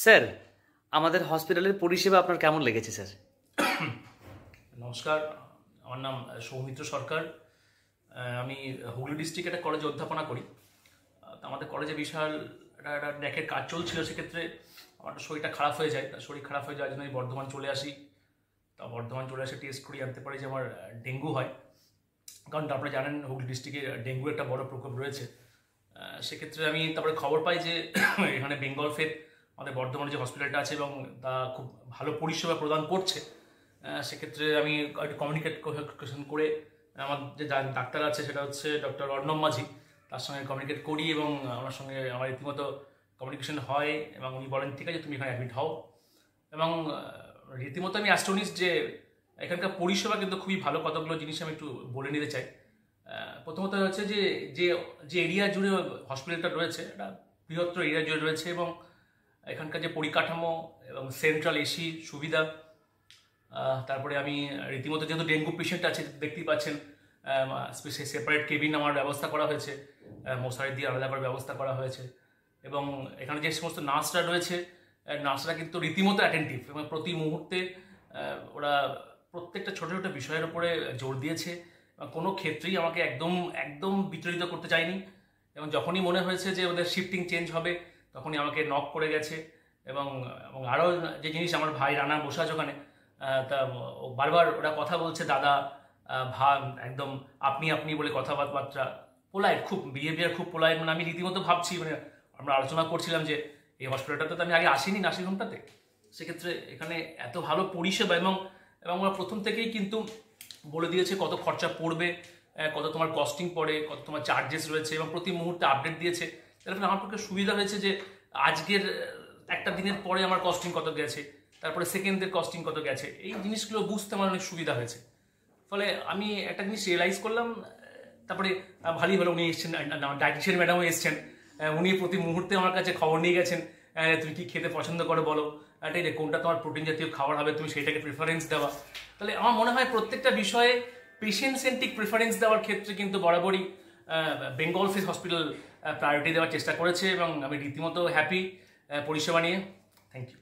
Sir, আমাদের হসপিটালের পরিষেবা আপনার কেমন লেগেছে স্যার? নমস্কার, আমার নাম সৌমিত্র সরকার। আমি হুগলি ডিস্ট্রিক্ট একটা কলেজে অধ্যাপনা করি। তো আমাদের কলেজে বিশাল একটা ড্যাকের কাজ চলছিল, সেক্ষেত্রে আমার শরীরটা খারাপ হয়ে যায়। শরীর খারাপ হয়ে যাওয়ার জন্য আমি বর্ধমান চলে আসি। তা বর্ধমান চলে আসে টেস্ট করি, জানতে পারি যে আমার ডেঙ্গু হয়। কারণ আপনারা জানেন হুগলি ডিস্ট্রিক্টে ডেঙ্গু একটা বড় প্রকোপ রয়েছে। সেক্ষেত্রে আমি তারপরে খবর পাই যে এখানে বেঙ্গল ফেড আমাদের বর্ধমানে যে হসপিটালটা আছে এবং তা খুব ভালো পরিষেবা প্রদান করছে। সেক্ষেত্রে আমি একটু কমিউনিকেশন করে আমার যে ডাক্তার আছে সেটা হচ্ছে ডক্টর অর্ণব মাঝি, তার সঙ্গে কমিউনিকেট করি এবং আমার সঙ্গে আমার রীতিমতো কমিউনিকেশন হয় এবং উনি বলেন ঠিক আছে তুমি এখানে অ্যাডমিট হও। এবং রীতিমতো আমি অ্যাস্টনিশড যে এখানকার পরিষেবা কিন্তু খুবই ভালো। কতগুলো জিনিস আমি একটু বলে নিতে চাই। প্রথমত হচ্ছে যে যে যে এরিয়া জুড়ে হসপিটালটা রয়েছে এটা বৃহত্তর এরিয়া জুড়ে রয়েছে এবং এখানকার যে পরিকাঠামো এবং সেন্ট্রাল এসি সুবিধা, তারপরে আমি রীতিমতো যেহেতু ডেঙ্গু পেশেন্ট আছে দেখতেই পাচ্ছেন, সেপারেট কেবিন আমার ব্যবস্থা করা হয়েছে, মশারি দিয়ে আলাদা করে ব্যবস্থা করা হয়েছে এবং এখানে যে সমস্ত নার্সরা রয়েছে নার্সরা কিন্তু রীতিমতো অ্যাটেন্টিভ এবং প্রতি মুহূর্তে ওরা প্রত্যেকটা ছোটো ছোটো বিষয়ের উপরে জোর দিয়েছে। কোনো ক্ষেত্রেই আমাকে একদম একদম বিচলিত করতে চায়নি এবং যখনই মনে হয়েছে যে ওদের শিফটিং চেঞ্জ হবে তখনই আমাকে নক করে গেছে। এবং আরও যে জিনিস, আমার ভাই রানা বসে আছে ওখানে, তা বারবার ওরা কথা বলছে দাদা, একদম আপনি আপনি বলে কথাবার্তা পোলাইট, খুব বিহেভিয়ার খুব পোলাইট। মানে আমি রীতিমতো ভাবছি, মানে আমরা আলোচনা করছিলাম যে এই হসপিটালটাতে তো আমি আগে আসিনি নার্সিংহোমটাতে, সেক্ষেত্রে এখানে এত ভালো পরিষেবা এবং ওরা প্রথম থেকেই কিন্তু বলে দিয়েছে কত খরচা পড়বে, কত তোমার কস্টিং পড়ে, কত তোমার চার্জেস রয়েছে এবং প্রতি মুহূর্তে আপডেট দিয়েছে। তার ফলে আমার পক্ষে সুবিধা হয়েছে যে আজকের একটা দিনের পরে আমার কস্টিং কত গেছে, তারপরে সেকেন্ডের কস্টিং কত গেছে, এই জিনিসগুলো বুঝতে আমার অনেক সুবিধা হয়েছে। ফলে আমি একটা জিনিস রিয়েলাইজ করলাম। তারপরে ভালোই হলো উনি এসছেন, ডায়েটিশিয়ান ম্যাডামও এসছেন, উনি প্রতি মুহূর্তে আমার কাছে খবর নিয়ে গেছেন তুমি কি খেতে পছন্দ করো বলো, এটাই যে কোনটা তোমার প্রোটিন জাতীয় খাবার হবে তুমি সেইটাকে প্রিফারেন্স দেওয়া। তাহলে আমার মনে হয় প্রত্যেকটা বিষয়ে পেশেন্ট সেন্ট্রিক প্রিফারেন্স দেওয়ার ক্ষেত্রে কিন্তু বরাবরই বেঙ্গল ফেড হসপিটাল প্রায়োরিটি দেওয়ার চেষ্টা করেছে এবং আমি রীতিমতো হ্যাপি পরিষেবা নিয়ে। Thank you.